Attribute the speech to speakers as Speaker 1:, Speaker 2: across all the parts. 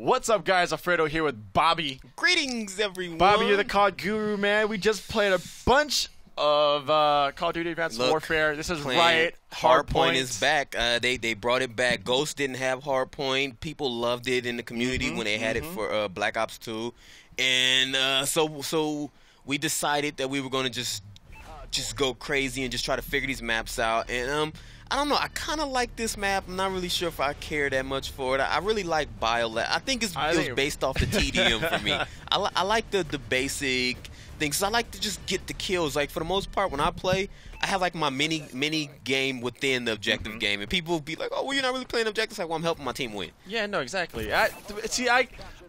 Speaker 1: What's up, guys? Alfredo here with Bobby.
Speaker 2: Greetings, everyone.
Speaker 1: Bobby, you're the COD guru, man. We just played a bunch of Call of Duty Advanced Warfare. This is Riot.
Speaker 2: Hardpoint is back. They brought it back. Ghost didn't have Hardpoint. People loved it in the community when they had it for Black Ops 2. And so we decided that we were going to just go crazy and just try to figure these maps out. And I don't know. I kind of like this map. I'm not really sure if I care that much for it. I really like BioLab. I think it was based off the TDM for me. I like the basic things. I like to just get the kills. Like, for the most part, when I play, I have like my mini game within the objective game, and people will be like, "Oh, well, you're not really playing objectives." Like, well, I'm helping my team win.
Speaker 1: Yeah, no, exactly.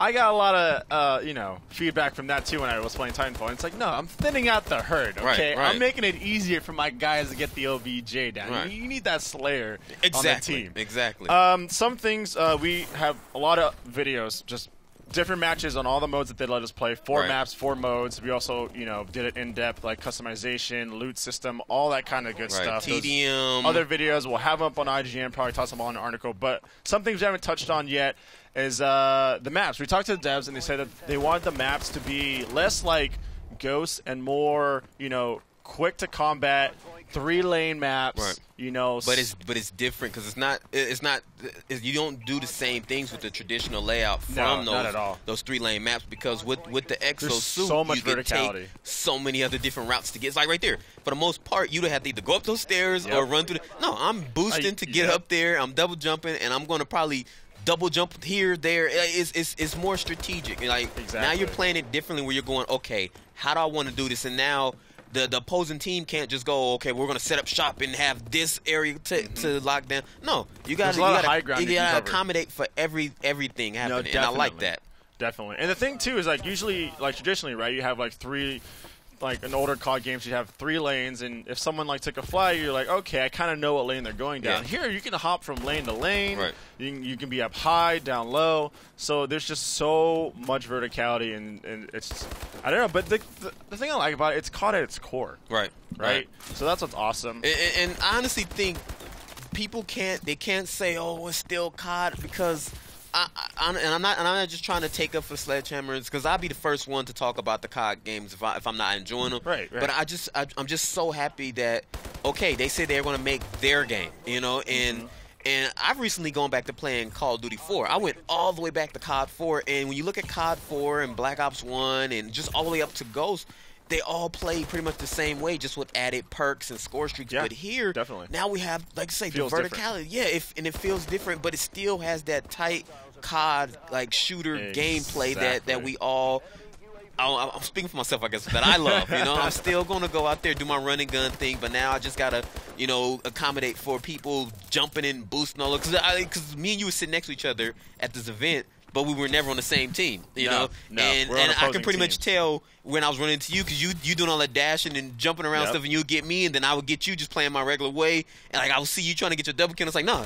Speaker 1: I got a lot of feedback from that too when I was playing Titanfall. And it's like, no, I'm thinning out the herd. Okay,
Speaker 2: right.
Speaker 1: I'm making it easier for my guys to get the OBJ down.
Speaker 2: Right.
Speaker 1: You need that Slayer on the team.
Speaker 2: Exactly.
Speaker 1: Some things we have a lot of videos just. Different matches on all the modes that they let us play. 4 maps, 4 modes. We also, did it in depth, like customization, loot system, all that kind of good stuff.
Speaker 2: TDM.
Speaker 1: Those other videos, we'll have them up on IGN, probably toss them on an article. But some things we haven't touched on yet is the maps. We talked to the devs, and they said that they wanted the maps to be less like Ghosts and more, quick to combat, 3-lane maps.
Speaker 2: Right.
Speaker 1: But
Speaker 2: it's different because you don't do the same things with the traditional layout from those 3-lane maps, because with the exo suit
Speaker 1: so much
Speaker 2: you can
Speaker 1: verticality.
Speaker 2: take so many other different routes to get. It's like right there. For the most part, you'd have to either go up those stairs or run through. No, I'm boosting to get up there. I'm double jumping, and I'm going to probably double jump here, there. It's more strategic. Like now you're playing it differently, where you're going, okay, how do I want to do this? And now the opposing team can't just go, okay, we're going to set up shop and have this area to lock down. No, you got to accommodate for everything happening, and I like that.
Speaker 1: Definitely. And the thing, too, is like usually, like traditionally, right, you have like 3, like in older COD games, you have 3 lanes, and if someone like took a fly, you're like, okay, I kind of know what lane they're going down. Here, you can hop from lane to lane.
Speaker 2: Right.
Speaker 1: You can be up high, down low. So there's just so much verticality, and it's, I don't know, but the thing I like about it, it's COD at its core. Right. So that's what's awesome.
Speaker 2: And I honestly think people can't say, oh, it's still COD, because I'm not just trying to take up for sledgehammers, because I'll be the first one to talk about the COD games if I'm not enjoying them.
Speaker 1: Right.
Speaker 2: But I'm just so happy that, okay, they said they're going to make their game, and I've recently gone back to playing Call of Duty 4. I went all the way back to COD 4, and when you look at COD 4 and Black Ops 1 and just all the way up to Ghost, they all play pretty much the same way, just with added perks and score streaks.
Speaker 1: Yeah,
Speaker 2: but here, now we have, like I say, the verticality. Yeah, and it feels different, but it still has that tight COD like shooter gameplay that we all. I'm speaking for myself, I guess, that I love. I'm still gonna go out there, do my running gun thing, but now I just gotta, accommodate for people jumping and boosting all. Because me and you were sitting next to each other at this event, but we were never on the same team,
Speaker 1: No,
Speaker 2: and I can pretty much tell when I was running into you, because you doing all that dashing and jumping around stuff, and you would get me, and then I would get you just playing my regular way, and like I would see you trying to get your double kill. It's like, no,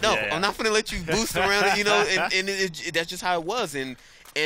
Speaker 2: I'm not gonna let you boost around, and that's just how it was, and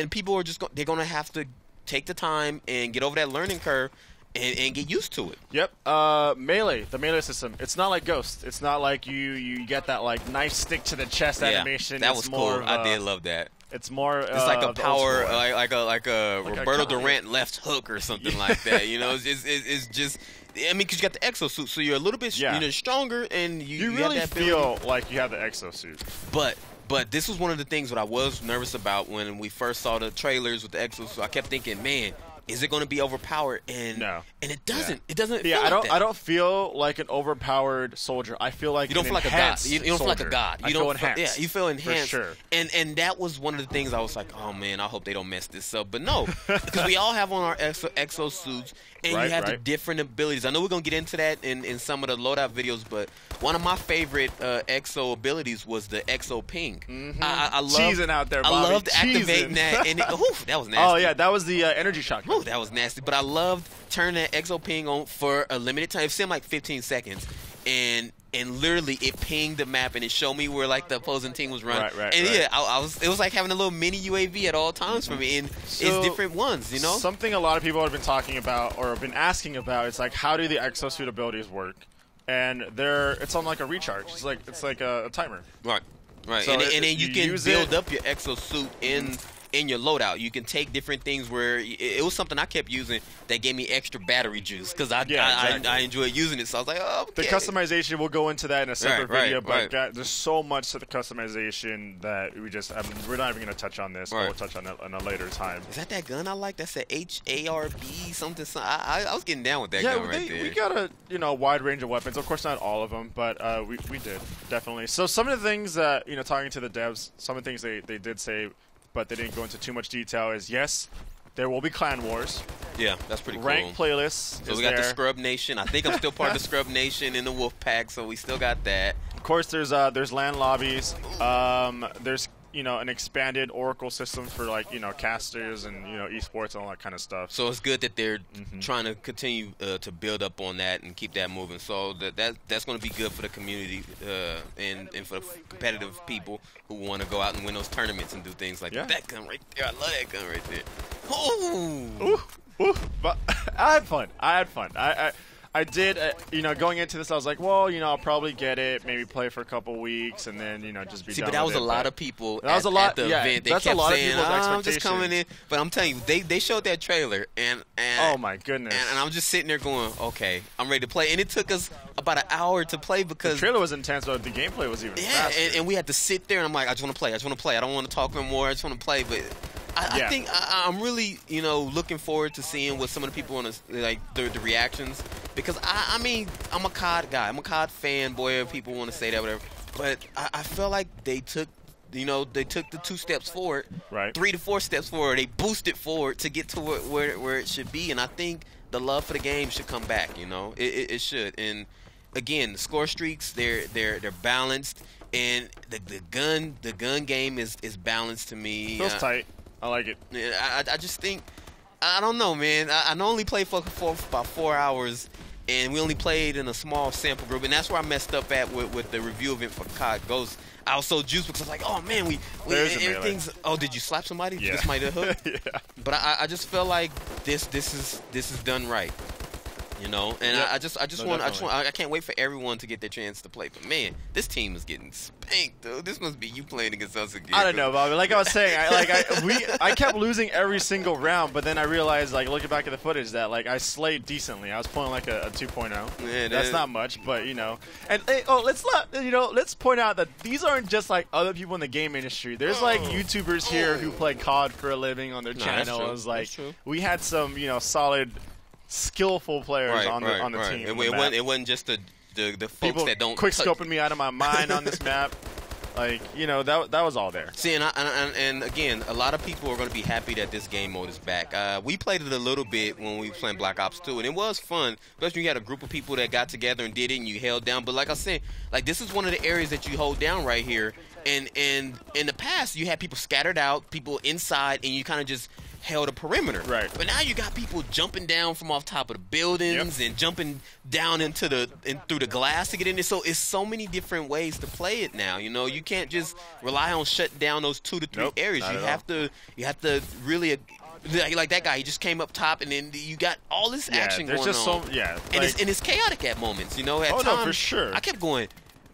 Speaker 2: people are just they're gonna have to take the time and get over that learning curve and get used to it.
Speaker 1: Yep. Melee, the melee system. It's not like Ghost. It's not like you get that like knife stick to the chest animation.
Speaker 2: That was cool. I did love that.
Speaker 1: It's more.
Speaker 2: It's like a power, like a Roberto Durant left hook or something like that. It's just. I mean, because you got the exosuit, so you're a little bit stronger, and you
Speaker 1: really
Speaker 2: have that
Speaker 1: feel like you have the exosuit.
Speaker 2: But this was one of the things what I was nervous about when we first saw the trailers with the exosuit. I kept thinking, man, is it going to be overpowered? And it doesn't.
Speaker 1: Yeah.
Speaker 2: It doesn't.
Speaker 1: Yeah,
Speaker 2: feel like that.
Speaker 1: I don't feel like an overpowered soldier. I feel like
Speaker 2: you don't feel like a god. You don't feel like a god.
Speaker 1: You feel enhanced.
Speaker 2: Yeah, you feel enhanced.
Speaker 1: For sure.
Speaker 2: And that was one of the things I was like, oh man, I hope they don't mess this up. But no, because we all have on our exosuits, and you have the different abilities. I know we're gonna get into that in some of the loadout videos, but one of my favorite exo abilities was the exo ping. I love
Speaker 1: cheesing out there, Bobby.
Speaker 2: I loved activating that, and that was nasty.
Speaker 1: Oh yeah, that was the energy shock.
Speaker 2: Ooh, that was nasty. But I loved turning that exo ping on for a limited time. It seemed like 15 seconds, and literally it pinged the map and it showed me where like the opposing team was running. It was like having a little mini UAV at all times for me, and it's different ones,
Speaker 1: Something a lot of people have been talking about or have been asking about is like, how do the exosuit abilities work? And it's on like a recharge. It's like a timer.
Speaker 2: Right. Right,
Speaker 1: So
Speaker 2: and then you can build
Speaker 1: it.
Speaker 2: up your exosuit in your loadout. You can take different things where it was something I kept using that gave me extra battery juice because I enjoyed using it. So I was like, oh, okay.
Speaker 1: The customization, we'll go into that in a separate video, but
Speaker 2: right.
Speaker 1: God, there's so much to the customization that we're not even going to touch on this, but we'll touch on it in a later time.
Speaker 2: Is that gun I like? That's a HARB something. I was getting down with that gun right there.
Speaker 1: We got a wide range of weapons. Of course, not all of them, but we did, definitely. So some of the things that, talking to the devs, some of the things they did say, but they didn't go into too much detail, is yes, there will be clan wars.
Speaker 2: Yeah, that's pretty cool.
Speaker 1: Rank playlists.
Speaker 2: So we got the Scrub Nation. I think I'm still part of the Scrub Nation in the Wolf Pack, so we still got that.
Speaker 1: Of course, there's LAN lobbies. There's an expanded Oracle system for casters and esports and all that kind of stuff.
Speaker 2: So it's good that they're trying to continue to build up on that and keep that moving. So that's going to be good for the community and for the competitive people who want to go out and win those tournaments and do things like that gun right there. I love that gun right there.
Speaker 1: Ooh. But I had fun. I did, going into this, I was like, well, I'll probably get it, maybe play for a couple weeks, and then, just be done
Speaker 2: but that was
Speaker 1: with
Speaker 2: a lot of people
Speaker 1: at the event.
Speaker 2: They kept saying, I'm just coming in. But I'm telling you, they showed that trailer, and
Speaker 1: oh, my goodness.
Speaker 2: And I'm just sitting there going, okay, I'm ready to play. And it took us about an hour to play because
Speaker 1: the trailer was intense, but the gameplay was even faster.
Speaker 2: And we had to sit there, and I'm like, I just want to play. I don't want to talk anymore. I just want to play. But I think I'm really, looking forward to seeing what some of the people want to, the reactions. Because, I'm a COD guy. I'm a COD fanboy. If people want to say that, whatever. But I feel like they took the 2 steps forward, 3 to 4 steps forward. They boosted forward to get to where it should be. And I think the love for the game should come back, It should. And, again, the score streaks, they're balanced. And the gun game is balanced to me.
Speaker 1: Feels tight. I like it.
Speaker 2: I just think, I don't know, man. I only played for about 4 hours, and we only played in a small sample group, and that's where I messed up at with the review event for COD Ghost. I was so juiced because I was like, oh man, everything's. Oh, did you slap somebody?
Speaker 1: Yeah.
Speaker 2: This might have hooked.
Speaker 1: Yeah.
Speaker 2: But I just feel like this is done right. And I can't wait for everyone to get their chance to play. But man, this team is getting spanked, dude. This must be you playing against us again.
Speaker 1: I don't know, Bobby. Like I was saying, I kept losing every single round, but then I realized, looking back at the footage, that I slayed decently. I was playing like a 2.0.
Speaker 2: Yeah,
Speaker 1: that's not much, but And let's point out that these aren't just other people in the game industry. There's YouTubers here who play COD for a living on their channels. We had some solid, skillful players on the team.
Speaker 2: It wasn't just the folks
Speaker 1: people
Speaker 2: that don't
Speaker 1: quick scoping me out of my mind on this map. That was all there.
Speaker 2: See, and again, a lot of people are going to be happy that this game mode is back. We played it a little bit when we were playing Black Ops 2, and it was fun, especially when you had a group of people that got together and did it, and you held down. But like I said, this is one of the areas that you hold down right here. And in the past, you had people scattered out, people inside, and you kind of just held a perimeter.
Speaker 1: Right.
Speaker 2: But now you got people jumping down from off top of the buildings and jumping down through the glass to get in there. So it's so many different ways to play it now. You can't just rely on shutting down those 2 to 3 areas. You have to really like that guy. He just came up top, and then you got all this action going on. And it's chaotic at moments. At times,
Speaker 1: no, for sure.
Speaker 2: I kept going,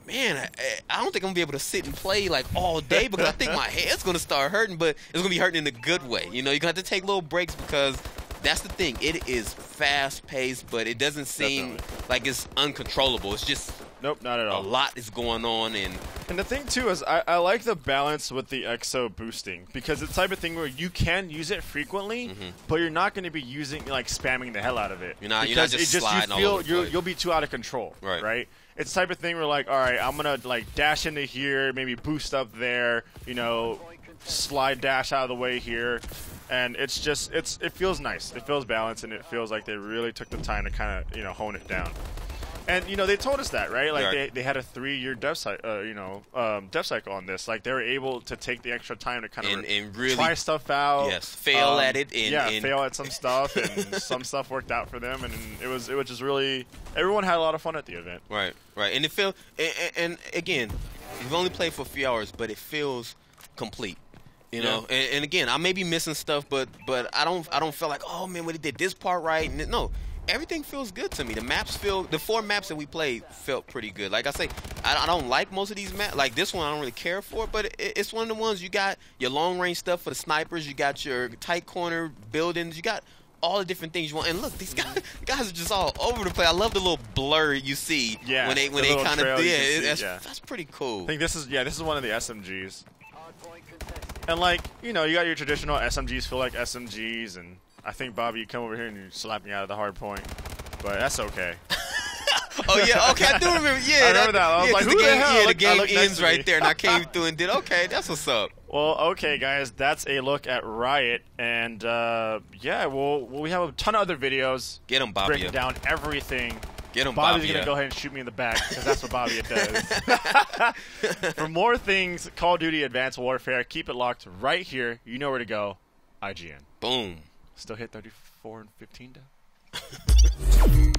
Speaker 2: man, I don't think I'm going to be able to sit and play all day because I think my head's going to start hurting, but it's going to be hurting in a good way. You're going to have to take little breaks because that's the thing. It is fast-paced, but it doesn't seem like it's uncontrollable. It's just
Speaker 1: nope, not at all.
Speaker 2: A lot is going on. And
Speaker 1: the thing, too, is I like the balance with the EXO boosting because it's the type of thing where you can use it frequently, but you're not going to be using, spamming the hell out of it.
Speaker 2: You're not just sliding all over the place.
Speaker 1: You'll be too out of control, right? It's the type of thing where all right, I'm going to dash into here, maybe boost up there, slide dash out of the way here. And it feels nice. It feels balanced, and it feels like they really took the time to kind of, hone it down. And, they told us that, right? They had a 3-year dev cycle on this. They were able to take the extra time to kind of really try stuff out.
Speaker 2: Yes, fail at it.
Speaker 1: Fail at some stuff, and some stuff worked out for them. And it was just really, everyone had a lot of fun at the event.
Speaker 2: Right. And it feels, and again, you've only played for a few hours, but it feels complete. And again, I may be missing stuff, but I don't feel like, oh man, we did this part right. No. everything feels good to me. The 4 maps that we played felt pretty good. Like I say, I don't like most of these maps. Like this one, I don't really care for, but it's one of the ones you got your long range stuff for the snipers. You got your tight corner buildings. You got all the different things you want. And look, these guys are just all over the place. I love the little blur you see when they kind of that's pretty cool.
Speaker 1: I think this is one of the SMGs. And like, you know, you got your traditional SMGs feel like SMGs, and I think, Bobby, you come over here and you slap me out of the hard point, but that's okay.
Speaker 2: Oh yeah, okay, I do remember. Yeah,
Speaker 1: I remember that. I was like, who the hell?
Speaker 2: Yeah, the game ends right there, and I came through and did okay. That's what's up.
Speaker 1: Well, okay, guys, that's a look at Riot, and yeah, we have a ton of other videos.
Speaker 2: Get him, Bobby.
Speaker 1: Breaking down everything.
Speaker 2: Get him,
Speaker 1: Bobby's gonna go ahead and shoot me in the back because that's what Bobby does. For more things, Call of Duty Advanced Warfare, keep it locked right here. You know where to go. IGN.
Speaker 2: Boom.
Speaker 1: Still hit 34 and 15 down.